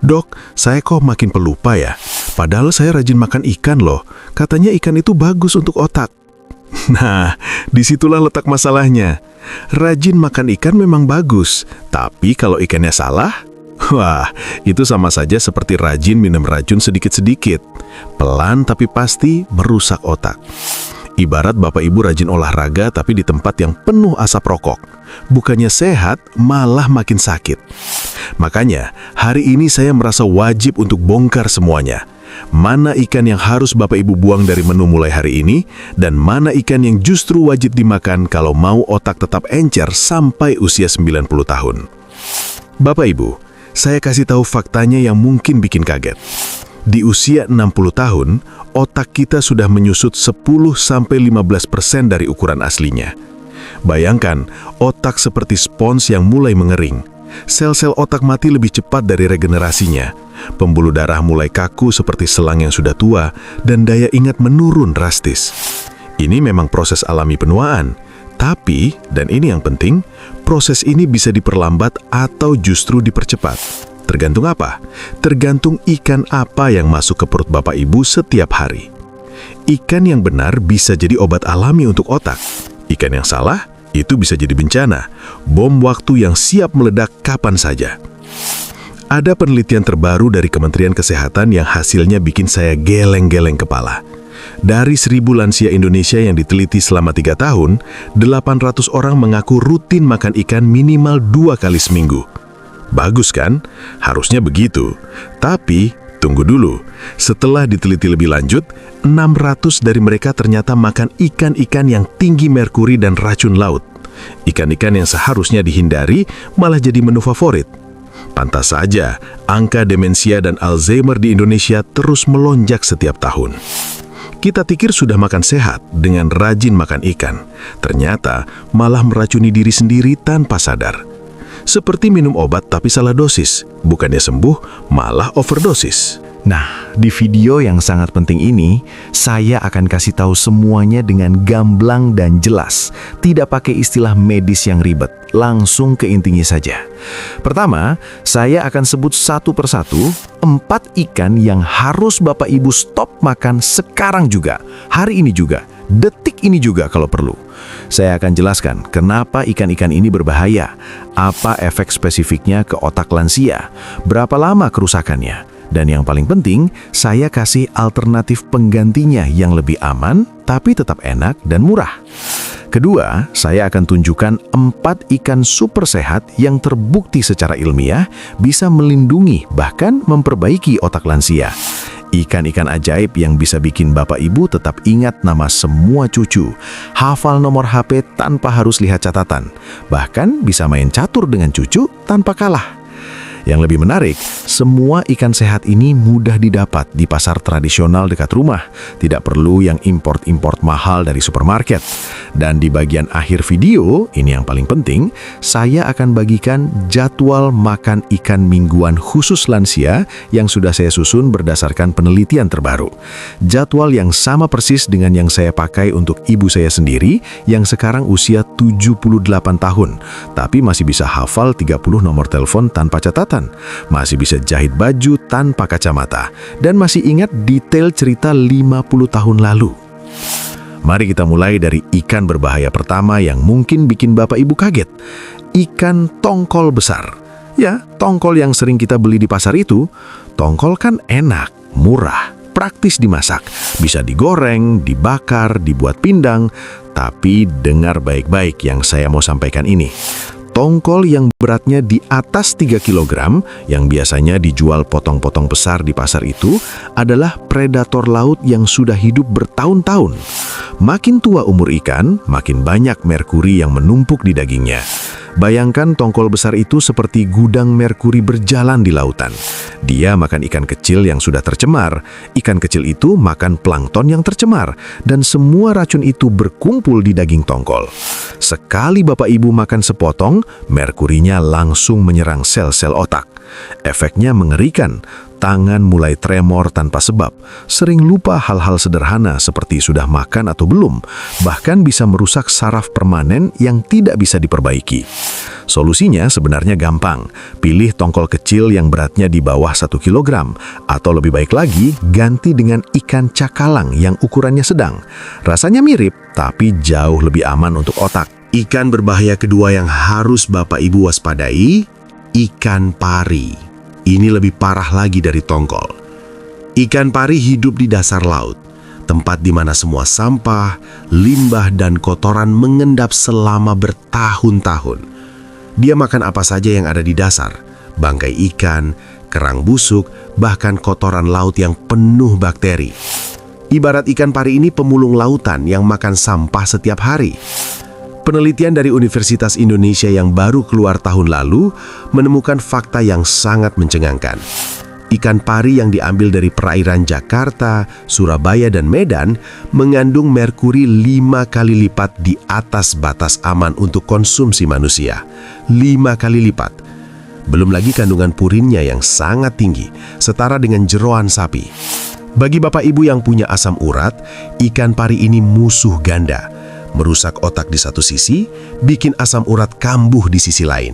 "Dok, saya kok makin pelupa ya? Padahal saya rajin makan ikan loh. Katanya ikan itu bagus untuk otak." Nah, disitulah letak masalahnya. Rajin makan ikan memang bagus, tapi kalau ikannya salah, wah, itu sama saja seperti rajin minum racun sedikit-sedikit. Pelan tapi pasti merusak otak. Ibarat bapak ibu rajin olahraga tapi di tempat yang penuh asap rokok. Bukannya sehat, malah makin sakit. Makanya, hari ini saya merasa wajib untuk bongkar semuanya. Mana ikan yang harus bapak ibu buang dari menu mulai hari ini, dan mana ikan yang justru wajib dimakan kalau mau otak tetap encer sampai usia 90 tahun. Bapak ibu, saya kasih tahu faktanya yang mungkin bikin kaget. Di usia 60 tahun, otak kita sudah menyusut 10-15% dari ukuran aslinya. Bayangkan, otak seperti spons yang mulai mengering. Sel-sel otak mati lebih cepat dari regenerasinya. Pembuluh darah mulai kaku seperti selang yang sudah tua, dan daya ingat menurun drastis. Ini memang proses alami penuaan. Tapi, dan ini yang penting, proses ini bisa diperlambat atau justru dipercepat. Tergantung apa? Tergantung ikan apa yang masuk ke perut bapak ibu setiap hari. Ikan yang benar bisa jadi obat alami untuk otak. Ikan yang salah, itu bisa jadi bencana, bom waktu yang siap meledak kapan saja. Ada penelitian terbaru dari Kementerian Kesehatan yang hasilnya bikin saya geleng-geleng kepala. Dari 1.000 lansia Indonesia yang diteliti selama 3 tahun, 800 orang mengaku rutin makan ikan minimal 2 kali seminggu. Bagus kan? Harusnya begitu. Tapi, tunggu dulu. Setelah diteliti lebih lanjut, 600 dari mereka ternyata makan ikan-ikan yang tinggi merkuri dan racun laut. Ikan-ikan yang seharusnya dihindari malah jadi menu favorit. Pantas saja, angka demensia dan Alzheimer di Indonesia terus melonjak setiap tahun. Kita pikir sudah makan sehat dengan rajin makan ikan. Ternyata malah meracuni diri sendiri tanpa sadar. Seperti minum obat tapi salah dosis. Bukannya sembuh, malah overdosis. Nah, di video yang sangat penting ini, saya akan kasih tahu semuanya dengan gamblang dan jelas. Tidak pakai istilah medis yang ribet, langsung ke intinya saja. Pertama, saya akan sebut satu persatu 4 ikan yang harus Bapak Ibu stop makan sekarang juga, hari ini juga, detik ini juga kalau perlu. Saya akan jelaskan kenapa ikan-ikan ini berbahaya, apa efek spesifiknya ke otak lansia, berapa lama kerusakannya, dan yang paling penting, saya kasih alternatif penggantinya yang lebih aman, tapi tetap enak dan murah. Kedua, saya akan tunjukkan 4 ikan super sehat yang terbukti secara ilmiah bisa melindungi bahkan memperbaiki otak lansia. Ikan-ikan ajaib yang bisa bikin Bapak Ibu tetap ingat nama semua cucu, hafal nomor HP tanpa harus lihat catatan, bahkan bisa main catur dengan cucu tanpa kalah. Yang lebih menarik, semua ikan sehat ini mudah didapat di pasar tradisional dekat rumah. Tidak perlu yang import-import mahal dari supermarket. Dan di bagian akhir video, ini yang paling penting, saya akan bagikan jadwal makan ikan mingguan khusus lansia yang sudah saya susun berdasarkan penelitian terbaru. Jadwal yang sama persis dengan yang saya pakai untuk ibu saya sendiri yang sekarang usia 78 tahun, tapi masih bisa hafal 30 nomor telepon tanpa catatan. Masih bisa jahit baju tanpa kacamata, dan masih ingat detail cerita 50 tahun lalu. Mari kita mulai dari ikan berbahaya pertama yang mungkin bikin Bapak Ibu kaget. Ikan tongkol besar. Ya, tongkol yang sering kita beli di pasar itu. Tongkol kan enak, murah, praktis dimasak. Bisa digoreng, dibakar, dibuat pindang. Tapi dengar baik-baik yang saya mau sampaikan ini. Tongkol yang beratnya di atas 3 kg, yang biasanya dijual potong-potong besar di pasar itu, adalah predator laut yang sudah hidup bertahun-tahun. Makin tua umur ikan, makin banyak merkuri yang menumpuk di dagingnya. Bayangkan tongkol besar itu seperti gudang merkuri berjalan di lautan. Dia makan ikan kecil yang sudah tercemar, ikan kecil itu makan plankton yang tercemar, dan semua racun itu berkumpul di daging tongkol. Sekali Bapak Ibu makan sepotong, merkurinya langsung menyerang sel-sel otak. Efeknya mengerikan. Tangan mulai tremor tanpa sebab, sering lupa hal-hal sederhana seperti sudah makan atau belum, bahkan bisa merusak saraf permanen yang tidak bisa diperbaiki. Solusinya sebenarnya gampang, pilih tongkol kecil yang beratnya di bawah 1 kilogram, atau lebih baik lagi, ganti dengan ikan cakalang yang ukurannya sedang. Rasanya mirip, tapi jauh lebih aman untuk otak. Ikan berbahaya kedua yang harus Bapak Ibu waspadai, ikan pari. Ini lebih parah lagi dari tongkol. Ikan pari hidup di dasar laut, tempat di mana semua sampah, limbah, dan kotoran mengendap selama bertahun-tahun. Dia makan apa saja yang ada di dasar, bangkai ikan, kerang busuk, bahkan kotoran laut yang penuh bakteri. Ibarat ikan pari ini pemulung lautan yang makan sampah setiap hari. Penelitian dari Universitas Indonesia yang baru keluar tahun lalu menemukan fakta yang sangat mencengangkan. Ikan pari yang diambil dari perairan Jakarta, Surabaya, dan Medan mengandung merkuri 5 kali lipat di atas batas aman untuk konsumsi manusia. 5 kali lipat. Belum lagi kandungan purinnya yang sangat tinggi, setara dengan jeroan sapi. Bagi Bapak Ibu yang punya asam urat, ikan pari ini musuh ganda. Merusak otak di satu sisi, bikin asam urat kambuh di sisi lain.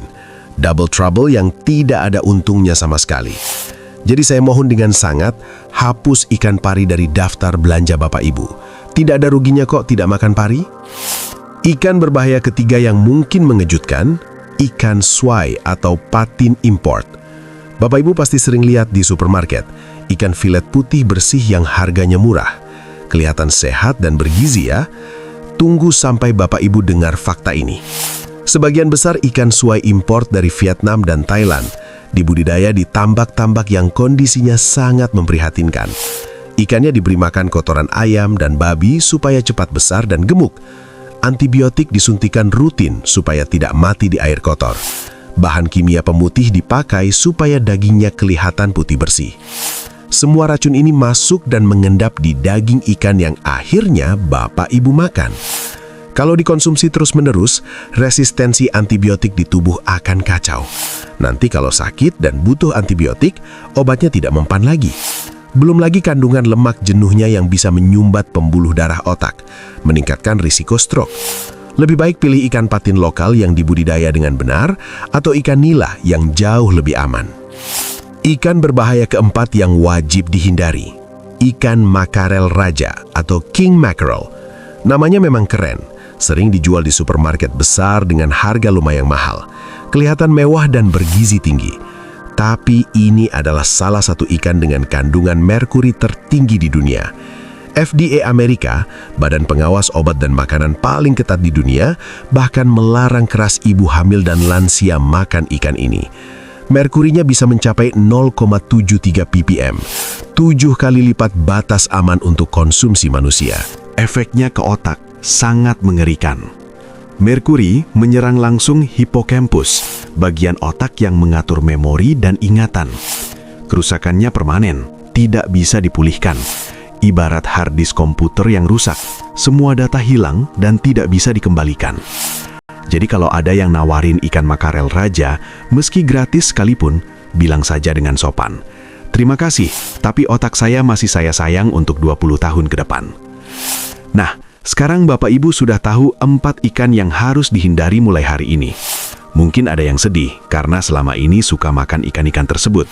Double trouble yang tidak ada untungnya sama sekali. Jadi saya mohon dengan sangat, hapus ikan pari dari daftar belanja Bapak Ibu. Tidak ada ruginya kok tidak makan pari. Ikan berbahaya ketiga yang mungkin mengejutkan, ikan swai atau patin import. Bapak Ibu pasti sering lihat di supermarket, ikan filet putih bersih yang harganya murah. Kelihatan sehat dan bergizi ya. Tunggu sampai Bapak Ibu dengar fakta ini. Sebagian besar ikan swai import dari Vietnam dan Thailand dibudidaya di tambak-tambak yang kondisinya sangat memprihatinkan. Ikannya diberi makan kotoran ayam dan babi supaya cepat besar dan gemuk. Antibiotik disuntikan rutin supaya tidak mati di air kotor. Bahan kimia pemutih dipakai supaya dagingnya kelihatan putih bersih. Semua racun ini masuk dan mengendap di daging ikan yang akhirnya Bapak Ibu makan. Kalau dikonsumsi terus-menerus, resistensi antibiotik di tubuh akan kacau. Nanti kalau sakit dan butuh antibiotik, obatnya tidak mempan lagi. Belum lagi kandungan lemak jenuhnya yang bisa menyumbat pembuluh darah otak, meningkatkan risiko stroke. Lebih baik pilih ikan patin lokal yang dibudidaya dengan benar atau ikan nila yang jauh lebih aman. Ikan berbahaya keempat yang wajib dihindari, ikan makarel raja atau king mackerel. Namanya memang keren, sering dijual di supermarket besar dengan harga lumayan mahal. Kelihatan mewah dan bergizi tinggi. Tapi ini adalah salah satu ikan dengan kandungan merkuri tertinggi di dunia. FDA Amerika, Badan Pengawas Obat dan Makanan paling ketat di dunia, bahkan melarang keras ibu hamil dan lansia makan ikan ini. Merkurinya bisa mencapai 0,73 ppm, 7 kali lipat batas aman untuk konsumsi manusia. Efeknya ke otak sangat mengerikan. Merkuri menyerang langsung hipokampus, bagian otak yang mengatur memori dan ingatan. Kerusakannya permanen, tidak bisa dipulihkan. Ibarat hard disk komputer yang rusak, semua data hilang dan tidak bisa dikembalikan. Jadi kalau ada yang nawarin ikan makarel raja, meski gratis sekalipun, bilang saja dengan sopan. Terima kasih, tapi otak saya masih saya sayang untuk 20 tahun ke depan. Nah, sekarang Bapak Ibu sudah tahu 4 ikan yang harus dihindari mulai hari ini. Mungkin ada yang sedih karena selama ini suka makan ikan-ikan tersebut.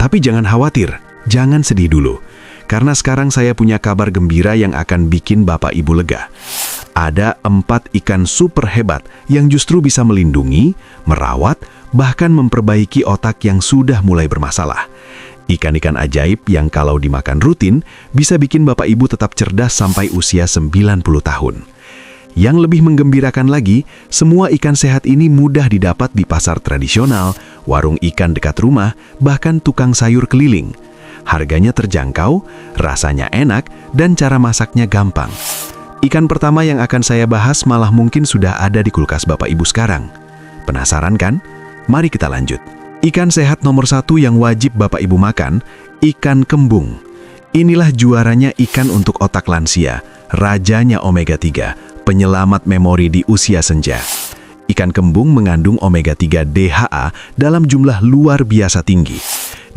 Tapi jangan khawatir, jangan sedih dulu. Karena sekarang saya punya kabar gembira yang akan bikin Bapak Ibu lega. Ada 4 ikan super hebat yang justru bisa melindungi, merawat, bahkan memperbaiki otak yang sudah mulai bermasalah. Ikan-ikan ajaib yang kalau dimakan rutin bisa bikin Bapak Ibu tetap cerdas sampai usia 90 tahun. Yang lebih menggembirakan lagi, semua ikan sehat ini mudah didapat di pasar tradisional, warung ikan dekat rumah, bahkan tukang sayur keliling. Harganya terjangkau, rasanya enak, dan cara masaknya gampang. Ikan pertama yang akan saya bahas malah mungkin sudah ada di kulkas Bapak Ibu sekarang. Penasaran kan? Mari kita lanjut. Ikan sehat nomor 1 yang wajib Bapak Ibu makan, ikan kembung. Inilah juaranya ikan untuk otak lansia, rajanya omega 3, penyelamat memori di usia senja. Ikan kembung mengandung omega 3 DHA dalam jumlah luar biasa tinggi.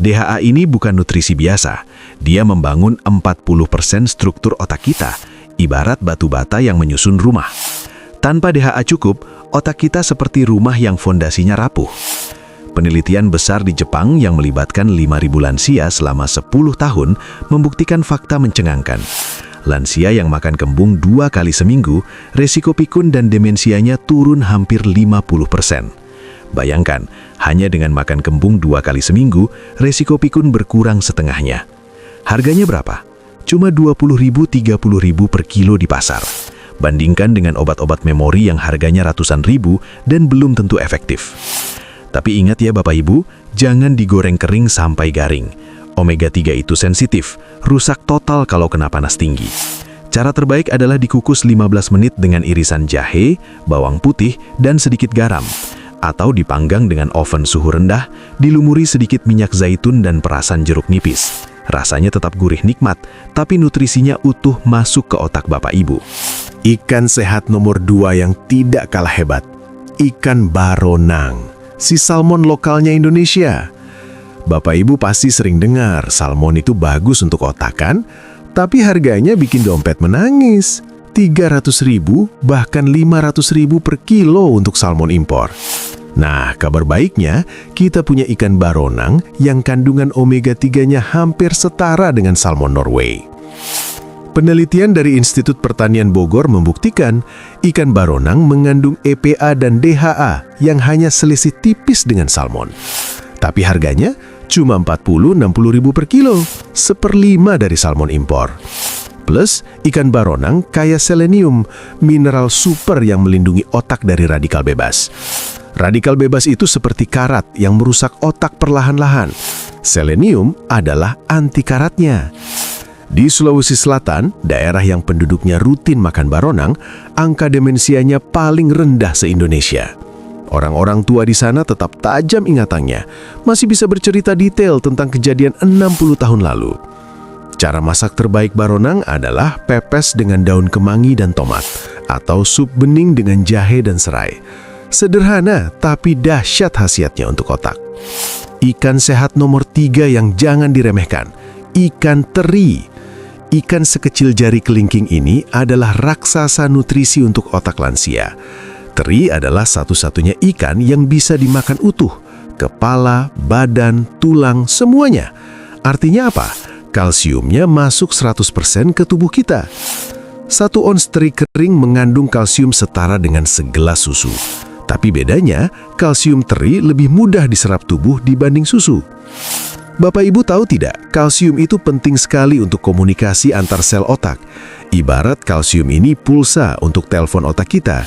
DHA ini bukan nutrisi biasa. Dia membangun 40% struktur otak kita, ibarat batu bata yang menyusun rumah. Tanpa DHA cukup, otak kita seperti rumah yang fondasinya rapuh. Penelitian besar di Jepang yang melibatkan 5.000 lansia selama 10 tahun membuktikan fakta mencengangkan. Lansia yang makan kembung 2 kali seminggu, resiko pikun dan demensianya turun hampir 50%. Bayangkan, hanya dengan makan kembung 2 kali seminggu, resiko pikun berkurang setengahnya. Harganya berapa? Cuma 20.000, 30.000 per kilo di pasar. Bandingkan dengan obat-obat memori yang harganya ratusan ribu dan belum tentu efektif. Tapi ingat ya Bapak Ibu, jangan digoreng kering sampai garing. Omega 3 itu sensitif, rusak total kalau kena panas tinggi. Cara terbaik adalah dikukus 15 menit dengan irisan jahe, bawang putih, dan sedikit garam. Atau dipanggang dengan oven suhu rendah, dilumuri sedikit minyak zaitun dan perasan jeruk nipis. Rasanya tetap gurih nikmat, tapi nutrisinya utuh masuk ke otak Bapak Ibu. Ikan sehat nomor 2 yang tidak kalah hebat, ikan baronang. Si salmon lokalnya Indonesia. Bapak Ibu pasti sering dengar salmon itu bagus untuk otak kan? Tapi harganya bikin dompet menangis. 300.000 bahkan 500.000 per kilo untuk salmon impor. Nah, kabar baiknya kita punya ikan baronang yang kandungan omega 3-nya hampir setara dengan salmon Norway. Penelitian dari Institut Pertanian Bogor membuktikan ikan baronang mengandung EPA dan DHA yang hanya selisih tipis dengan salmon. Tapi harganya cuma 40-60 ribu per kilo, 1/5 dari salmon impor. Plus, ikan baronang kaya selenium, mineral super yang melindungi otak dari radikal bebas. Radikal bebas itu seperti karat yang merusak otak perlahan-lahan. Selenium adalah anti karatnya. Di Sulawesi Selatan, daerah yang penduduknya rutin makan baronang, angka demensianya paling rendah se-Indonesia. Orang-orang tua di sana tetap tajam ingatannya, masih bisa bercerita detail tentang kejadian 60 tahun lalu. Cara masak terbaik baronang adalah pepes dengan daun kemangi dan tomat, atau sup bening dengan jahe dan serai. Sederhana, tapi dahsyat khasiatnya untuk otak. Ikan sehat nomor 3 yang jangan diremehkan, ikan teri. Ikan sekecil jari kelingking ini adalah raksasa nutrisi untuk otak lansia. Teri adalah satu-satunya ikan yang bisa dimakan utuh. Kepala, badan, tulang, semuanya. Artinya apa? Kalsiumnya masuk 100% ke tubuh kita. 1 ons teri kering mengandung kalsium setara dengan segelas susu. Tapi bedanya, kalsium teri lebih mudah diserap tubuh dibanding susu. Bapak Ibu tahu tidak, kalsium itu penting sekali untuk komunikasi antar sel otak. Ibarat kalsium ini pulsa untuk telepon otak kita.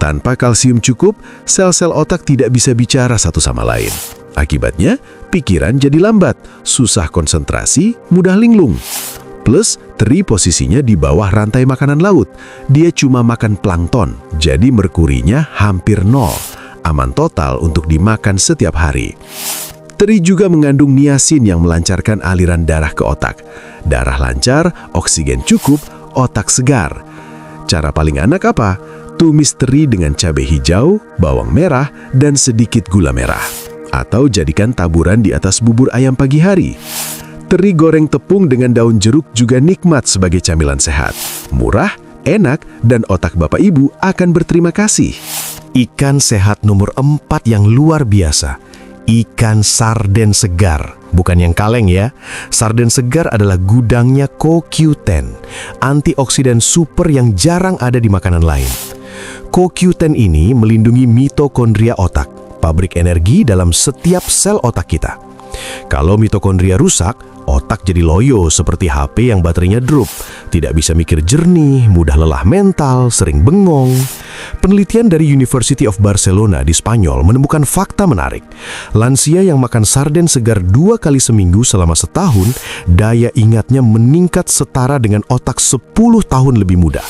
Tanpa kalsium cukup, sel-sel otak tidak bisa bicara satu sama lain. Akibatnya, pikiran jadi lambat, susah konsentrasi, mudah linglung. Plus, teri posisinya di bawah rantai makanan laut. Dia cuma makan plankton, jadi merkurinya hampir 0. Aman total untuk dimakan setiap hari. Teri juga mengandung niacin yang melancarkan aliran darah ke otak. Darah lancar, oksigen cukup, otak segar. Cara paling enak apa? Tumis teri dengan cabai hijau, bawang merah, dan sedikit gula merah. Atau jadikan taburan di atas bubur ayam pagi hari. Teri goreng tepung dengan daun jeruk juga nikmat sebagai camilan sehat. Murah, enak, dan otak Bapak Ibu akan berterima kasih. Ikan sehat nomor 4 yang luar biasa. Ikan sarden segar, bukan yang kaleng ya. Sarden segar adalah gudangnya CoQ10, antioksidan super yang jarang ada di makanan lain. CoQ10 ini melindungi mitokondria otak, pabrik energi dalam setiap sel otak kita. Kalau mitokondria rusak, otak jadi loyo seperti HP yang baterainya drop. Tidak bisa mikir jernih, mudah lelah mental, sering bengong. Penelitian dari University of Barcelona di Spanyol menemukan fakta menarik. Lansia yang makan sarden segar 2 kali seminggu selama setahun, daya ingatnya meningkat setara dengan otak 10 tahun lebih muda.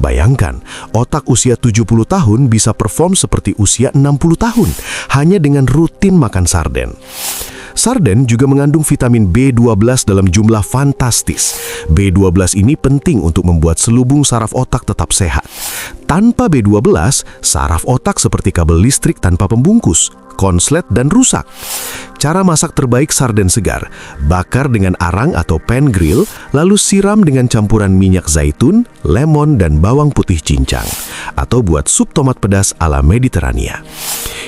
Bayangkan, otak usia 70 tahun bisa perform seperti usia 60 tahun, hanya dengan rutin makan sarden. Sarden juga mengandung vitamin B12 dalam jumlah fantastis. B12 ini penting untuk membuat selubung saraf otak tetap sehat. Tanpa B12, saraf otak seperti kabel listrik tanpa pembungkus, konslet dan rusak. Cara masak terbaik sarden segar, bakar dengan arang atau pan grill, lalu siram dengan campuran minyak zaitun, lemon, dan bawang putih cincang. Atau buat sup tomat pedas ala Mediterania.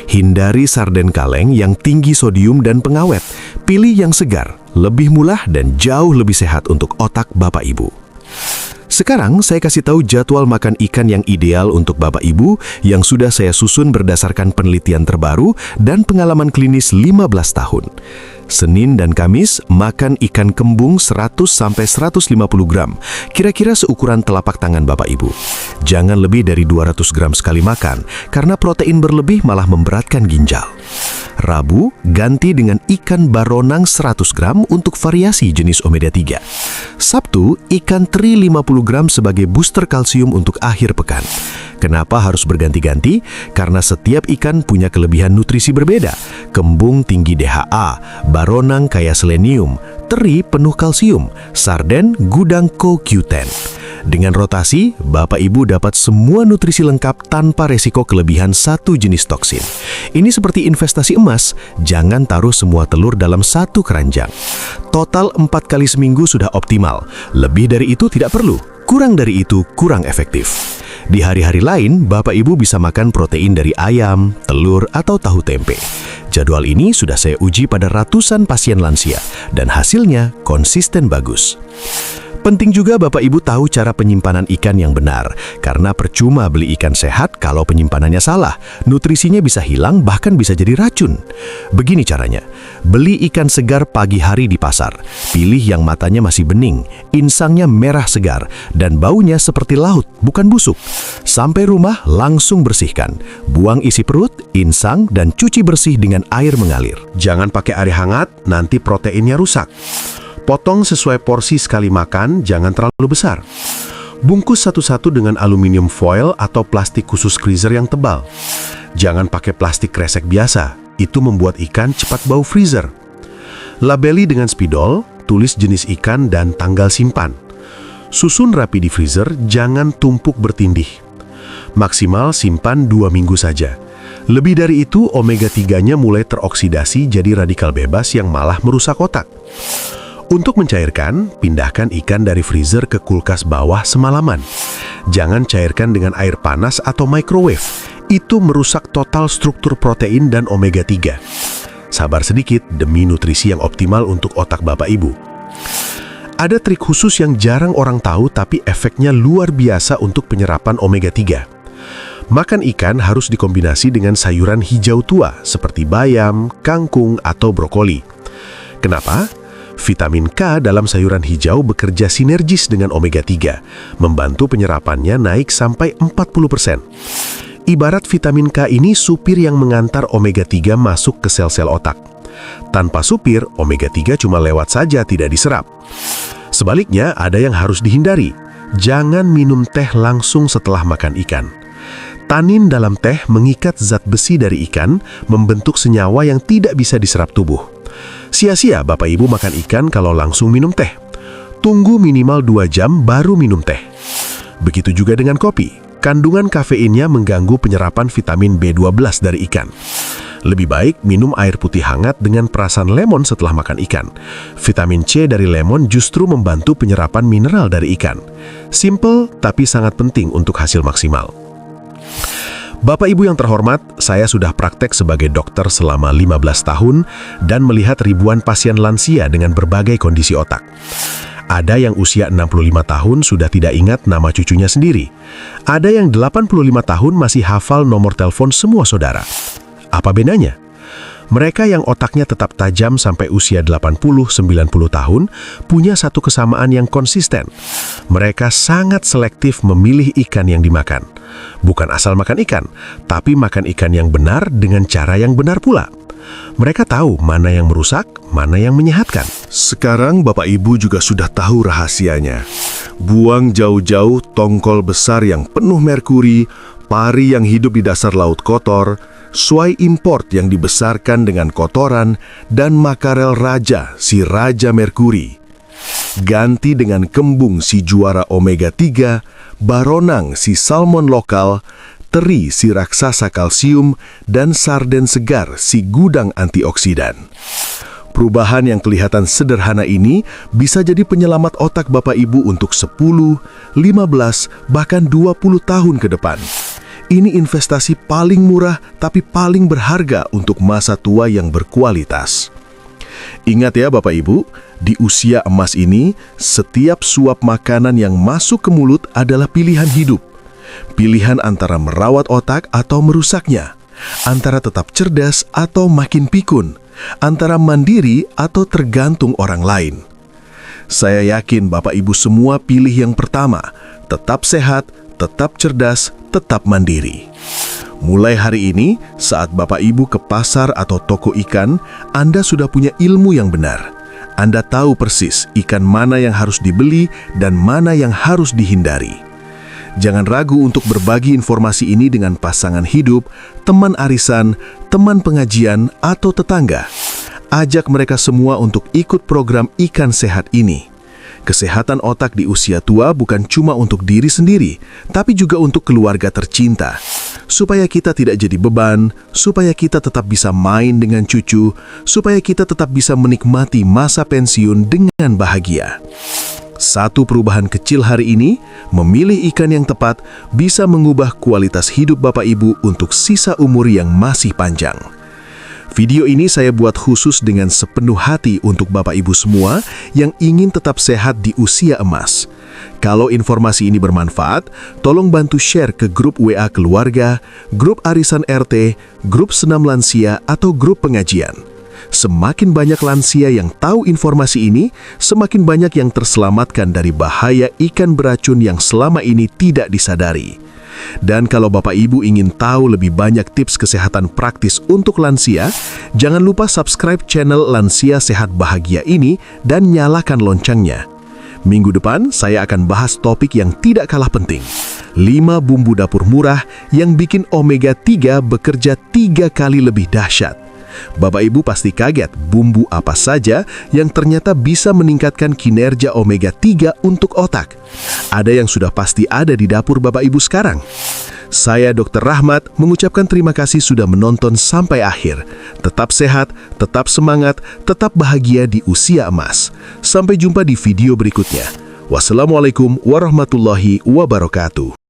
Hindari sarden kaleng yang tinggi sodium dan pengawet. Pilih yang segar, lebih murah dan jauh lebih sehat untuk otak Bapak Ibu. Sekarang saya kasih tahu jadwal makan ikan yang ideal untuk Bapak Ibu yang sudah saya susun berdasarkan penelitian terbaru dan pengalaman klinis 15 tahun. Senin dan Kamis makan ikan kembung 100-150 gram, kira-kira seukuran telapak tangan Bapak Ibu. Jangan lebih dari 200 gram sekali makan, karena protein berlebih malah memberatkan ginjal. Rabu, ganti dengan ikan baronang 100 gram untuk variasi jenis omega 3. Sabtu, ikan teri 50 gram sebagai booster kalsium untuk akhir pekan. Kenapa harus berganti-ganti? Karena setiap ikan punya kelebihan nutrisi berbeda. Kembung tinggi DHA, baronang kaya selenium, teri penuh kalsium, sarden gudang CoQ10. Dengan rotasi, Bapak Ibu dapat semua nutrisi lengkap tanpa resiko kelebihan satu jenis toksin. Ini seperti investasi emas, jangan taruh semua telur dalam satu keranjang. Total 4 kali seminggu sudah optimal, lebih dari itu tidak perlu, kurang dari itu kurang efektif. Di hari-hari lain, Bapak Ibu bisa makan protein dari ayam, telur, atau tahu tempe. Jadwal ini sudah saya uji pada ratusan pasien lansia, dan hasilnya konsisten bagus. Penting juga Bapak Ibu tahu cara penyimpanan ikan yang benar, karena percuma beli ikan sehat kalau penyimpanannya salah. Nutrisinya bisa hilang, bahkan bisa jadi racun. Begini caranya, beli ikan segar pagi hari di pasar. Pilih yang matanya masih bening, insangnya merah segar, dan baunya seperti laut, bukan busuk. Sampai rumah langsung bersihkan. Buang isi perut, insang, dan cuci bersih dengan air mengalir. Jangan pakai air hangat, nanti proteinnya rusak. Potong sesuai porsi sekali makan, jangan terlalu besar. Bungkus satu-satu dengan aluminium foil atau plastik khusus freezer yang tebal. Jangan pakai plastik kresek biasa, itu membuat ikan cepat bau freezer. Labeli dengan spidol, tulis jenis ikan dan tanggal simpan. Susun rapi di freezer, jangan tumpuk bertindih. Maksimal simpan 2 minggu saja. Lebih dari itu, omega 3-nya mulai teroksidasi jadi radikal bebas yang malah merusak otak. Untuk mencairkan, pindahkan ikan dari freezer ke kulkas bawah semalaman. Jangan cairkan dengan air panas atau microwave. Itu merusak total struktur protein dan omega 3. Sabar sedikit demi nutrisi yang optimal untuk otak Bapak Ibu. Ada trik khusus yang jarang orang tahu tapi efeknya luar biasa untuk penyerapan omega 3. Makan ikan harus dikombinasi dengan sayuran hijau tua seperti bayam, kangkung, atau brokoli. Kenapa? Vitamin K dalam sayuran hijau bekerja sinergis dengan omega 3, membantu penyerapannya naik sampai 40%. Ibarat vitamin K ini supir yang mengantar omega 3 masuk ke sel-sel otak. Tanpa supir, omega 3 cuma lewat saja, tidak diserap. Sebaliknya, ada yang harus dihindari. Jangan minum teh langsung setelah makan ikan. Tanin dalam teh mengikat zat besi dari ikan, membentuk senyawa yang tidak bisa diserap tubuh. Sia-sia Bapak Ibu makan ikan kalau langsung minum teh. Tunggu minimal 2 jam baru minum teh. Begitu juga dengan kopi. Kandungan kafeinnya mengganggu penyerapan vitamin B12 dari ikan. Lebih baik minum air putih hangat dengan perasan lemon setelah makan ikan. Vitamin C dari lemon justru membantu penyerapan mineral dari ikan. Simple tapi sangat penting untuk hasil maksimal. Bapak Ibu yang terhormat, saya sudah praktek sebagai dokter selama 15 tahun dan melihat ribuan pasien lansia dengan berbagai kondisi otak. Ada yang usia 65 tahun sudah tidak ingat nama cucunya sendiri. Ada yang 85 tahun masih hafal nomor telepon semua saudara. Apa bedanya? Mereka yang otaknya tetap tajam sampai usia 80-90 tahun punya satu kesamaan yang konsisten. Mereka sangat selektif memilih ikan yang dimakan. Bukan asal makan ikan, tapi makan ikan yang benar dengan cara yang benar pula. Mereka tahu mana yang merusak, mana yang menyehatkan. Sekarang Bapak Ibu juga sudah tahu rahasianya. Buang jauh-jauh tongkol besar yang penuh merkuri, pari yang hidup di dasar laut kotor, swai import yang dibesarkan dengan kotoran, dan makarel raja, si raja merkuri. Ganti dengan kembung si juara omega 3, baronang si salmon lokal, teri si raksasa kalsium, dan sarden segar si gudang antioksidan. Perubahan yang kelihatan sederhana ini bisa jadi penyelamat otak Bapak Ibu untuk 10, 15, bahkan 20 tahun ke depan. Ini investasi paling murah tapi paling berharga untuk masa tua yang berkualitas. Ingat ya Bapak Ibu, di usia emas ini, setiap suap makanan yang masuk ke mulut adalah pilihan hidup. Pilihan antara merawat otak atau merusaknya, antara tetap cerdas atau makin pikun, antara mandiri atau tergantung orang lain. Saya yakin Bapak Ibu semua pilih yang pertama, tetap sehat, tetap cerdas, tetap mandiri. Mulai hari ini, saat Bapak Ibu ke pasar atau toko ikan, Anda sudah punya ilmu yang benar. Anda tahu persis ikan mana yang harus dibeli dan mana yang harus dihindari. Jangan ragu untuk berbagi informasi ini dengan pasangan hidup, teman arisan, teman pengajian, atau tetangga. Ajak mereka semua untuk ikut program Ikan Sehat ini. Kesehatan otak di usia tua bukan cuma untuk diri sendiri, tapi juga untuk keluarga tercinta. Supaya kita tidak jadi beban, supaya kita tetap bisa main dengan cucu, supaya kita tetap bisa menikmati masa pensiun dengan bahagia. Satu perubahan kecil hari ini, memilih ikan yang tepat, bisa mengubah kualitas hidup Bapak Ibu untuk sisa umur yang masih panjang. Video ini saya buat khusus dengan sepenuh hati untuk Bapak Ibu semua yang ingin tetap sehat di usia emas. Kalau informasi ini bermanfaat, tolong bantu share ke grup WA keluarga, grup arisan RT, grup senam lansia, atau grup pengajian. Semakin banyak lansia yang tahu informasi ini, semakin banyak yang terselamatkan dari bahaya ikan beracun yang selama ini tidak disadari. Dan kalau Bapak Ibu ingin tahu lebih banyak tips kesehatan praktis untuk lansia, jangan lupa subscribe channel Lansia Sehat Bahagia ini dan nyalakan loncengnya. Minggu depan, saya akan bahas topik yang tidak kalah penting. 5 bumbu dapur murah yang bikin omega 3 bekerja 3 kali lebih dahsyat. Bapak Ibu pasti kaget bumbu apa saja yang ternyata bisa meningkatkan kinerja omega 3 untuk otak. Ada yang sudah pasti ada di dapur Bapak Ibu sekarang. Saya Dr. Rahmat mengucapkan terima kasih sudah menonton sampai akhir. Tetap sehat, tetap semangat, tetap bahagia di usia emas. Sampai jumpa di video berikutnya. Wassalamualaikum warahmatullahi wabarakatuh.